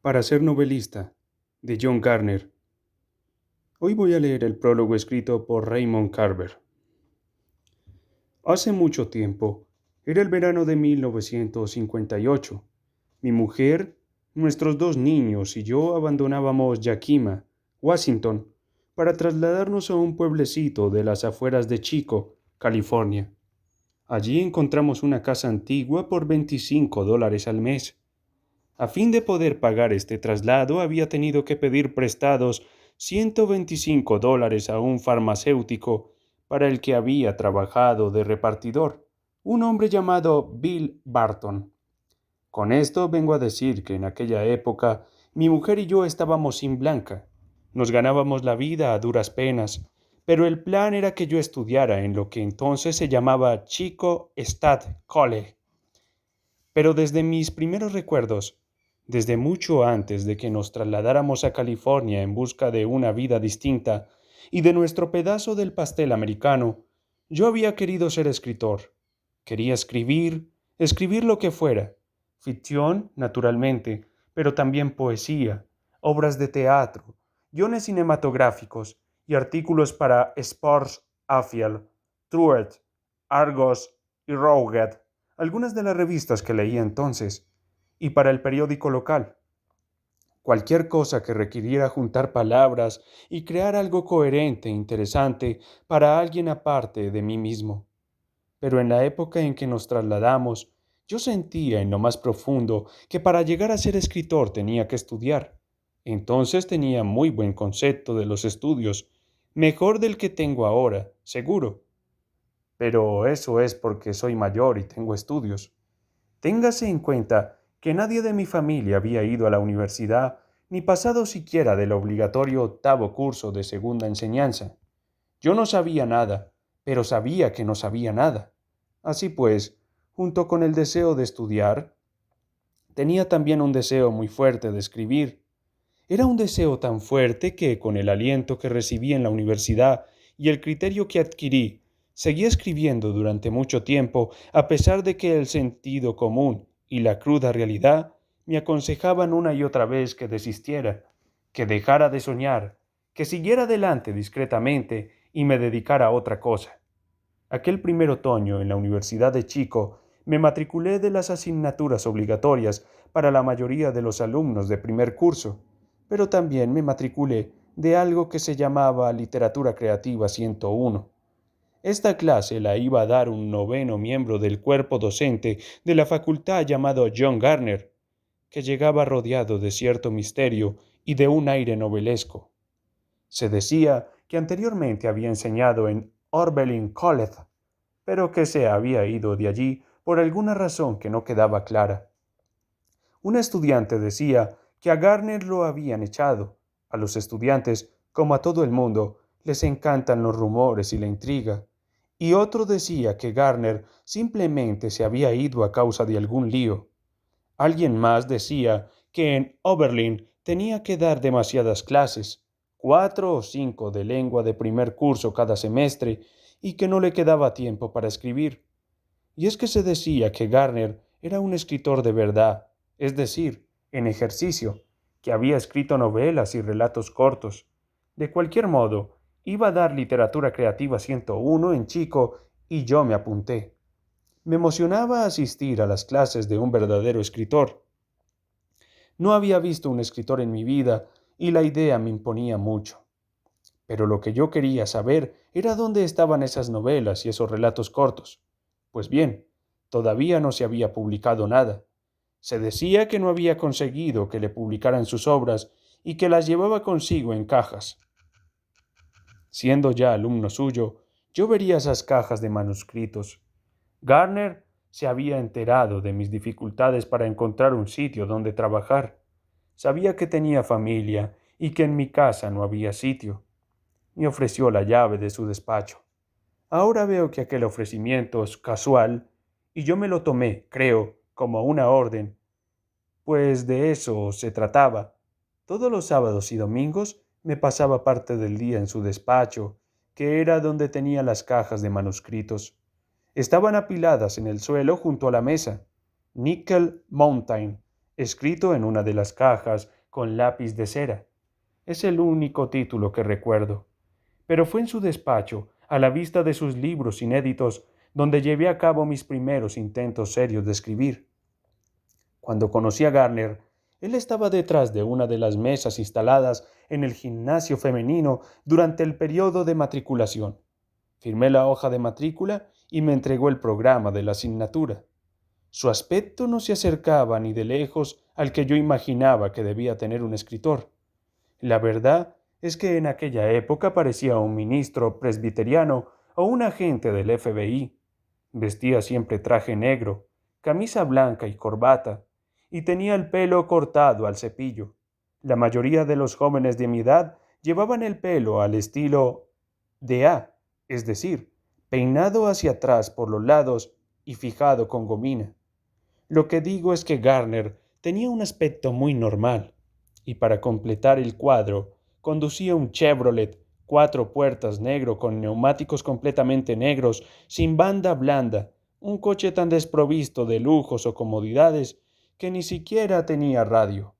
Para ser novelista, de John Garner. Hoy voy a leer el prólogo escrito por Raymond Carver. Hace mucho tiempo, era el verano de 1958. Mi mujer, nuestros dos niños y yo abandonábamos Yakima, Washington, para trasladarnos a un pueblecito de las afueras de Chico, California. Allí encontramos una casa antigua por $25 al mes. A fin de poder pagar este traslado había tenido que pedir prestados $125 a un farmacéutico para el que había trabajado de repartidor, un hombre llamado Bill Barton. Con esto vengo a decir que en aquella época mi mujer y yo estábamos sin blanca. Nos ganábamos la vida a duras penas, pero el plan era que yo estudiara en lo que entonces se llamaba Chico State College. Pero desde mis primeros recuerdos, desde mucho antes de que nos trasladáramos a California en busca de una vida distinta y de nuestro pedazo del pastel americano, yo había querido ser escritor. Quería escribir lo que fuera, ficción, naturalmente, pero también poesía, obras de teatro, guiones cinematográficos y artículos para Sports Afield, Truett, Argos y Roughead, algunas de las revistas que leía entonces, y para el periódico local. Cualquier cosa que requiriera juntar palabras y crear algo coherente e interesante para alguien aparte de mí mismo. Pero en la época en que nos trasladamos, yo sentía en lo más profundo que para llegar a ser escritor tenía que estudiar. Entonces tenía muy buen concepto de los estudios, mejor del que tengo ahora, seguro. Pero eso es porque soy mayor y tengo estudios. Téngase en cuenta que nadie de mi familia había ido a la universidad ni pasado siquiera del obligatorio octavo curso de segunda enseñanza. Yo no sabía nada, pero sabía que no sabía nada. Así pues, junto con el deseo de estudiar, tenía también un deseo muy fuerte de escribir. Era un deseo tan fuerte que, con el aliento que recibí en la universidad y el criterio que adquirí, seguí escribiendo durante mucho tiempo, a pesar de que el sentido común y la cruda realidad me aconsejaban una y otra vez que desistiera, que dejara de soñar, que siguiera adelante discretamente y me dedicara a otra cosa. Aquel primer otoño en la Universidad de Chico me matriculé de las asignaturas obligatorias para la mayoría de los alumnos de primer curso, pero también me matriculé de algo que se llamaba Literatura Creativa 101. Esta clase la iba a dar un noveno miembro del cuerpo docente de la facultad llamado John Garner, que llegaba rodeado de cierto misterio y de un aire novelesco. Se decía que anteriormente había enseñado en Oberlin College, pero que se había ido de allí por alguna razón que no quedaba clara. Un estudiante decía que a Garner lo habían echado. A los estudiantes, como a todo el mundo, les encantan los rumores y la intriga. Y otro decía que Garner simplemente se había ido a causa de algún lío. Alguien más decía que en Oberlin tenía que dar demasiadas clases, 4 o 5 de lengua de primer curso cada semestre, y que no le quedaba tiempo para escribir. Y es que se decía que Garner era un escritor de verdad, es decir, en ejercicio, que había escrito novelas y relatos cortos. De cualquier modo, iba a dar literatura creativa 101 en Chico y yo me apunté. Me emocionaba asistir a las clases de un verdadero escritor. No había visto un escritor en mi vida y la idea me imponía mucho. Pero lo que yo quería saber era dónde estaban esas novelas y esos relatos cortos. Pues bien, todavía no se había publicado nada. Se decía que no había conseguido que le publicaran sus obras y que las llevaba consigo en cajas. Siendo ya alumno suyo, yo vería esas cajas de manuscritos. Garner se había enterado de mis dificultades para encontrar un sitio donde trabajar. Sabía que tenía familia y que en mi casa no había sitio. Me ofreció la llave de su despacho. Ahora veo que aquel ofrecimiento es casual y yo me lo tomé, creo, como una orden, pues de eso se trataba. Todos los sábados y domingos me pasaba parte del día en su despacho, que era donde tenía las cajas de manuscritos. Estaban apiladas en el suelo junto a la mesa. Nickel Mountain escrito en una de las cajas con lápiz de cera. Es el único título que recuerdo. Pero fue en su despacho, a la vista de sus libros inéditos, donde llevé a cabo mis primeros intentos serios de escribir. Cuando conocí a Garner, él estaba detrás de una de las mesas instaladas en el gimnasio femenino durante el periodo de matriculación. Firmé la hoja de matrícula y me entregó el programa de la asignatura. Su aspecto no se acercaba ni de lejos al que yo imaginaba que debía tener un escritor. La verdad es que en aquella época parecía un ministro presbiteriano o un agente del FBI. Vestía siempre traje negro, camisa blanca y corbata, y tenía el pelo cortado al cepillo. La mayoría de los jóvenes de mi edad llevaban el pelo al estilo de A, es decir, peinado hacia atrás por los lados y fijado con gomina. Lo que digo es que Garner tenía un aspecto muy normal, y para completar el cuadro, conducía un Chevrolet 4 puertas negro con neumáticos completamente negros, sin banda blanda, un coche tan desprovisto de lujos o comodidades que ni siquiera tenía radio.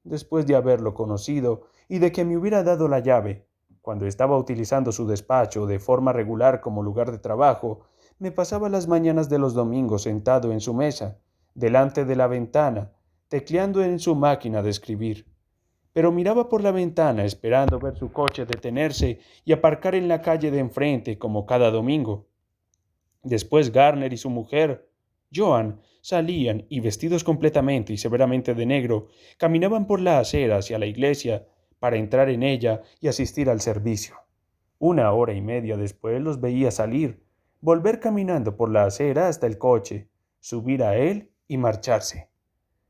Después de haberlo conocido y de que me hubiera dado la llave, cuando estaba utilizando su despacho de forma regular como lugar de trabajo, me pasaba las mañanas de los domingos sentado en su mesa, delante de la ventana, tecleando en su máquina de escribir. Pero miraba por la ventana esperando ver su coche detenerse y aparcar en la calle de enfrente como cada domingo. Después Garner y su mujer, Joan, salían y vestidos completamente y severamente de negro, caminaban por la acera hacia la iglesia para entrar en ella y asistir al servicio. 1 hora y media después los veía salir, volver caminando por la acera hasta el coche, subir a él y marcharse.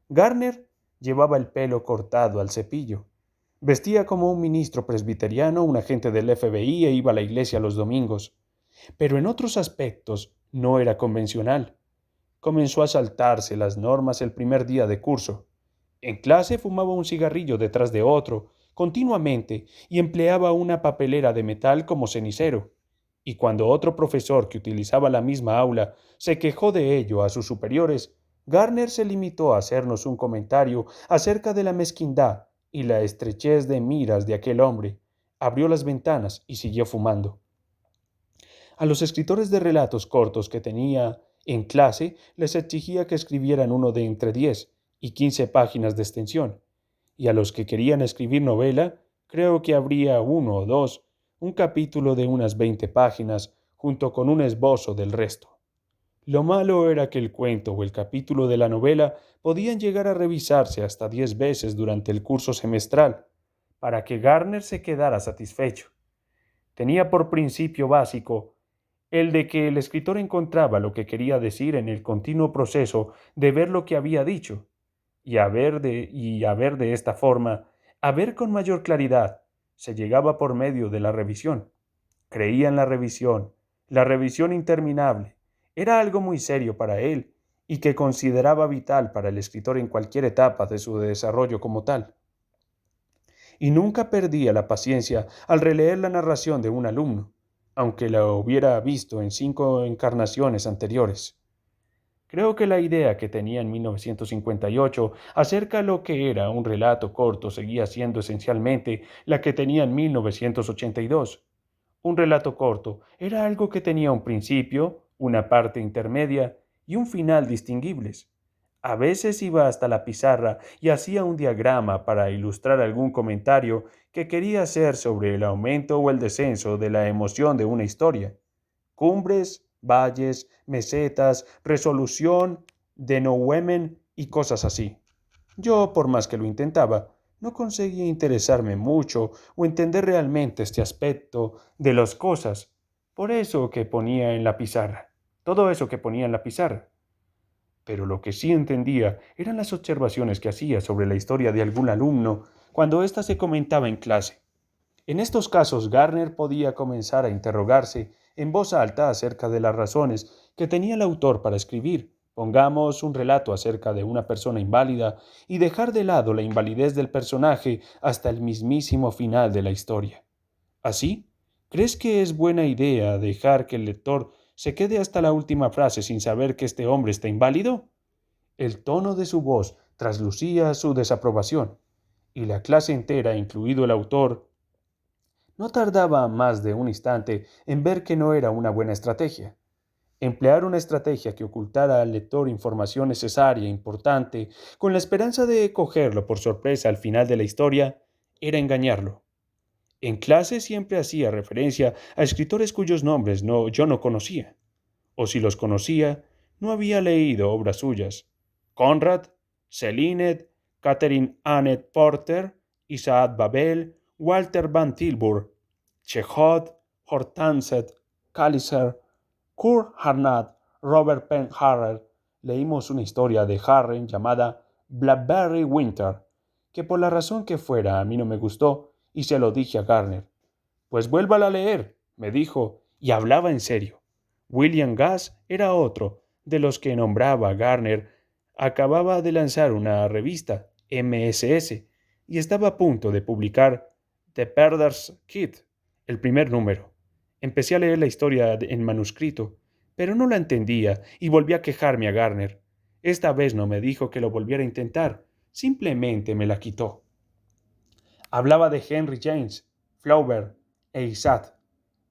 Garner llevaba el pelo cortado al cepillo. Vestía como un ministro presbiteriano, un agente del FBI e iba a la iglesia los domingos. Pero en otros aspectos no era convencional. Comenzó a saltarse las normas el primer día de curso. En clase fumaba un cigarrillo detrás de otro, continuamente, y empleaba una papelera de metal como cenicero. Y cuando otro profesor que utilizaba la misma aula se quejó de ello a sus superiores, Garner se limitó a hacernos un comentario acerca de la mezquindad y la estrechez de miras de aquel hombre. Abrió las ventanas y siguió fumando. A los escritores de relatos cortos que tenía en clase les exigía que escribieran uno de entre 10 y 15 páginas de extensión, y a los que querían escribir novela, creo que habría uno o dos, un capítulo de unas 20 páginas, junto con un esbozo del resto. Lo malo era que el cuento o el capítulo de la novela podían llegar a revisarse hasta 10 veces durante el curso semestral, para que Garner se quedara satisfecho. Tenía por principio básico el de que el escritor encontraba lo que quería decir en el continuo proceso de ver lo que había dicho, y a ver de esta forma, a ver con mayor claridad, se llegaba por medio de la revisión. Creía en la revisión interminable. Era algo muy serio para él y que consideraba vital para el escritor en cualquier etapa de su desarrollo como tal. Y nunca perdía la paciencia al releer la narración de un alumno, aunque la hubiera visto en 5 encarnaciones anteriores. Creo que la idea que tenía en 1958 acerca de lo que era un relato corto seguía siendo esencialmente la que tenía en 1982. Un relato corto era algo que tenía un principio, una parte intermedia y un final distinguibles. A veces iba hasta la pizarra y hacía un diagrama para ilustrar algún comentario que quería hacer sobre el aumento o el descenso de la emoción de una historia. Cumbres, valles, mesetas, resolución, denowemen y cosas así. Yo, por más que lo intentaba, no conseguía interesarme mucho o entender realmente este aspecto de las cosas. Por eso que ponía en la pizarra. Todo eso que ponía en la pizarra. Pero lo que sí entendía eran las observaciones que hacía sobre la historia de algún alumno cuando ésta se comentaba en clase. En estos casos, Garner podía comenzar a interrogarse en voz alta acerca de las razones que tenía el autor para escribir, pongamos, un relato acerca de una persona inválida y dejar de lado la invalidez del personaje hasta el mismísimo final de la historia. Así, ¿crees que es buena idea dejar que el lector se quede hasta la última frase sin saber que este hombre está inválido? El tono de su voz traslucía su desaprobación, y la clase entera, incluido el autor, no tardaba más de un instante en ver que no era una buena estrategia. Emplear una estrategia que ocultara al lector información necesaria e importante, con la esperanza de cogerlo por sorpresa al final de la historia, era engañarlo. En clase siempre hacía referencia a escritores cuyos nombres yo no conocía, o si los conocía, no había leído obras suyas. Conrad, Selinet, Catherine Annette Porter, Isaac Babel, Walter Van Tilburg, Chekhov, Hortense Kaiser, Kurt Harnad, Robert Penn-Harrer. Leímos una historia de Harren llamada Blackberry Winter, que por la razón que fuera a mí no me gustó, y se lo dije a Garner. Pues vuélvala a leer, me dijo, y hablaba en serio. William Gass era otro de los que nombraba Garner. Acababa de lanzar una revista, MSS, y estaba a punto de publicar The Perder's Kid, el primer número. Empecé a leer la historia en manuscrito, pero no la entendía y volví a quejarme a Garner. Esta vez no me dijo que lo volviera a intentar, simplemente me la quitó. Hablaba de Henry James, Flaubert e Isaac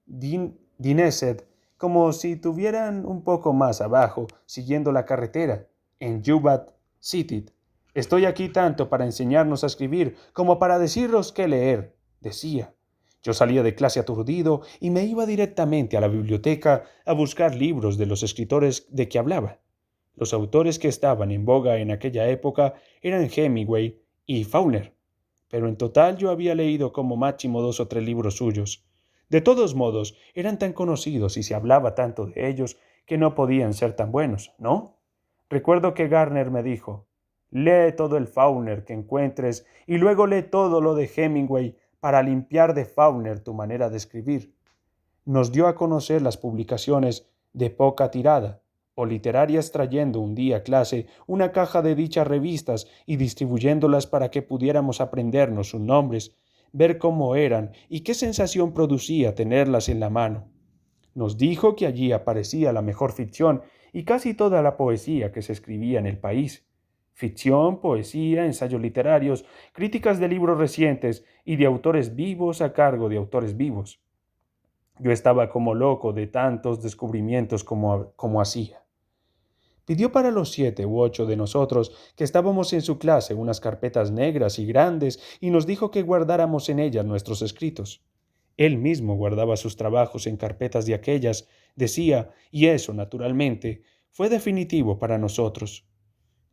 Dinezed como si tuvieran un poco más abajo, siguiendo la carretera, en Yubat City. Estoy aquí tanto para enseñarnos a escribir como para deciros qué leer, decía. Yo salía de clase aturdido y me iba directamente a la biblioteca a buscar libros de los escritores de que hablaba. Los autores que estaban en boga en aquella época eran Hemingway y Faulkner, pero en total yo había leído como máximo 2 o 3 libros suyos. De todos modos, eran tan conocidos y se hablaba tanto de ellos que no podían ser tan buenos, ¿no? Recuerdo que Garner me dijo, lee todo el Faulkner que encuentres y luego lee todo lo de Hemingway para limpiar de Faulkner tu manera de escribir. Nos dio a conocer las publicaciones de poca tirada o literarias trayendo un día a clase una caja de dichas revistas y distribuyéndolas para que pudiéramos aprendernos sus nombres, ver cómo eran y qué sensación producía tenerlas en la mano. Nos dijo que allí aparecía la mejor ficción y casi toda la poesía que se escribía en el país. Ficción, poesía, ensayos literarios, críticas de libros recientes y de autores vivos a cargo de autores vivos. Yo estaba como loco de tantos descubrimientos como hacía. Pidió para los 7 u 8 de nosotros que estábamos en su clase unas carpetas negras y grandes y nos dijo que guardáramos en ellas nuestros escritos. Él mismo guardaba sus trabajos en carpetas de aquellas, decía, y eso, naturalmente, fue definitivo para nosotros.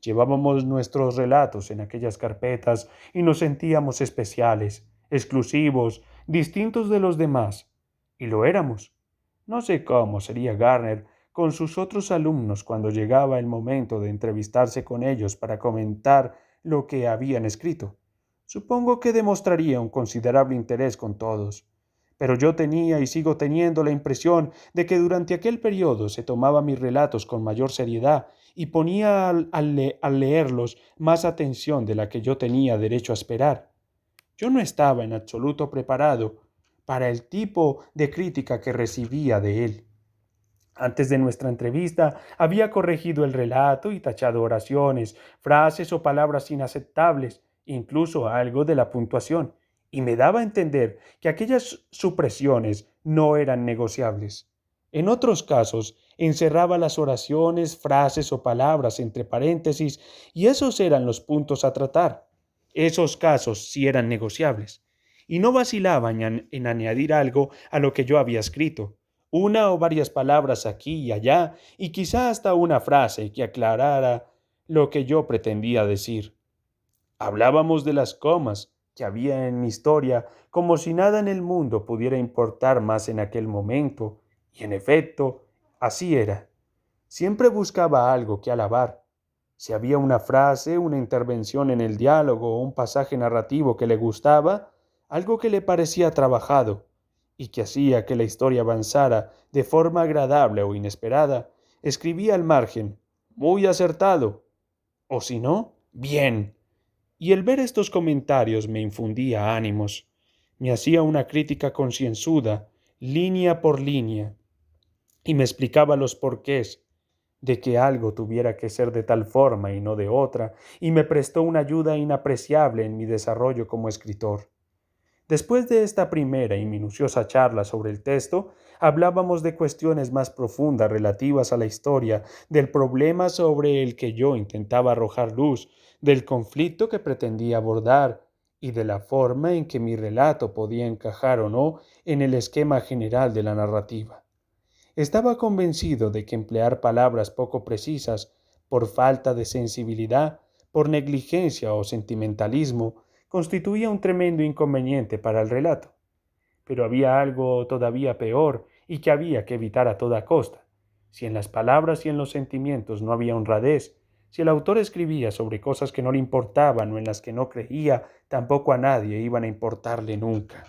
Llevábamos nuestros relatos en aquellas carpetas y nos sentíamos especiales, exclusivos, distintos de los demás. Y lo éramos. No sé cómo sería Garner con sus otros alumnos cuando llegaba el momento de entrevistarse con ellos para comentar lo que habían escrito. Supongo que demostraría un considerable interés con todos. Pero yo tenía y sigo teniendo la impresión de que durante aquel periodo se tomaba mis relatos con mayor seriedad y ponía al leerlos más atención de la que yo tenía derecho a esperar. Yo no estaba en absoluto preparado para el tipo de crítica que recibía de él. Antes de nuestra entrevista había corregido el relato y tachado oraciones, frases o palabras inaceptables, incluso algo de la puntuación, y me daba a entender que aquellas supresiones no eran negociables. En otros casos, encerraba las oraciones, frases o palabras entre paréntesis, y esos eran los puntos a tratar. Esos casos sí eran negociables, y no vacilaba en añadir algo a lo que yo había escrito, una o varias palabras aquí y allá, y quizá hasta una frase que aclarara lo que yo pretendía decir. Hablábamos de las comas que había en mi historia como si nada en el mundo pudiera importar más en aquel momento, y en efecto, así era. Siempre buscaba algo que alabar. Si había una frase, una intervención en el diálogo o un pasaje narrativo que le gustaba, algo que le parecía trabajado y que hacía que la historia avanzara de forma agradable o inesperada, escribía al margen, muy acertado, o si no, bien. Y el ver estos comentarios me infundía ánimos, me hacía una crítica concienzuda, línea por línea, y me explicaba los porqués. de que algo tuviera que ser de tal forma y no de otra, y me prestó una ayuda inapreciable en mi desarrollo como escritor. Después de esta primera y minuciosa charla sobre el texto, hablábamos de cuestiones más profundas relativas a la historia, del problema sobre el que yo intentaba arrojar luz, del conflicto que pretendía abordar y de la forma en que mi relato podía encajar o no en el esquema general de la narrativa. Estaba convencido de que emplear palabras poco precisas, por falta de sensibilidad, por negligencia o sentimentalismo, constituía un tremendo inconveniente para el relato. Pero había algo todavía peor y que había que evitar a toda costa. Si en las palabras y en los sentimientos no había honradez, si el autor escribía sobre cosas que no le importaban o en las que no creía, tampoco a nadie iban a importarle nunca.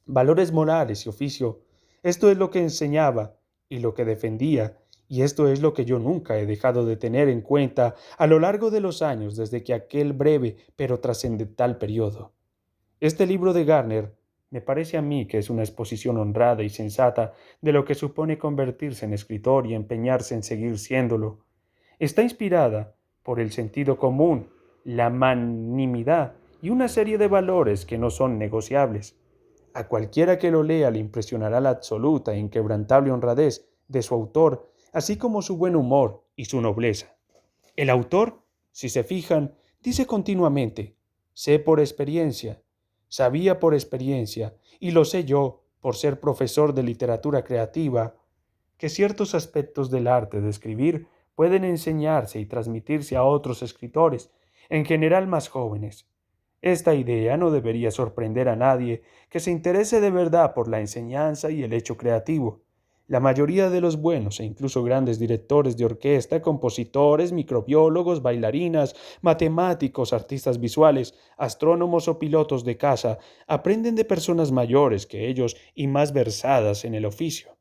Valores morales y oficio, esto es lo que enseñaba y lo que defendía, y esto es lo que yo nunca he dejado de tener en cuenta a lo largo de los años desde que aquel breve pero trascendental periodo. Este libro de Garner me parece a mí que es una exposición honrada y sensata de lo que supone convertirse en escritor y empeñarse en seguir siéndolo. Está inspirada por el sentido común, la magnanimidad y una serie de valores que no son negociables. A cualquiera que lo lea le impresionará la absoluta e inquebrantable honradez de su autor, así como su buen humor y su nobleza. El autor, si se fijan, dice continuamente, sé por experiencia, sabía por experiencia, y lo sé yo, por ser profesor de literatura creativa, que ciertos aspectos del arte de escribir pueden enseñarse y transmitirse a otros escritores, en general más jóvenes. Esta idea no debería sorprender a nadie que se interese de verdad por la enseñanza y el hecho creativo. La mayoría de los buenos e incluso grandes directores de orquesta, compositores, microbiólogos, bailarinas, matemáticos, artistas visuales, astrónomos o pilotos de caza aprenden de personas mayores que ellos y más versadas en el oficio.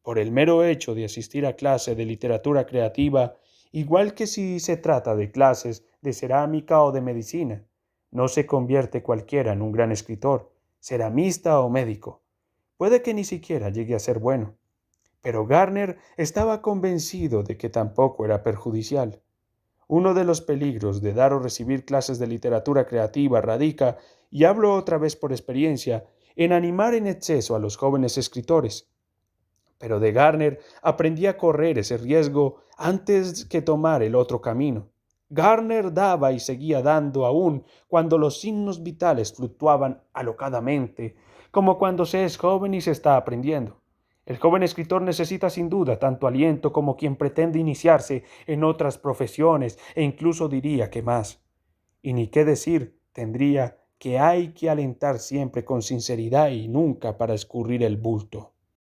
Por el mero hecho de asistir a clase de literatura creativa, igual que si se trata de clases de cerámica o de medicina, no se convierte cualquiera en un gran escritor, ceramista o médico. Puede que ni siquiera llegue a ser bueno. Pero Garner estaba convencido de que tampoco era perjudicial. Uno de los peligros de dar o recibir clases de literatura creativa radica, y hablo otra vez por experiencia, en animar en exceso a los jóvenes escritores. Pero de Garner aprendí a correr ese riesgo antes que tomar el otro camino. Garner daba y seguía dando aún cuando los signos vitales fluctuaban alocadamente, como cuando se es joven y se está aprendiendo. El joven escritor necesita sin duda tanto aliento como quien pretende iniciarse en otras profesiones e incluso diría que más. Y ni qué decir tendría que hay que alentar siempre con sinceridad y nunca para escurrir el bulto.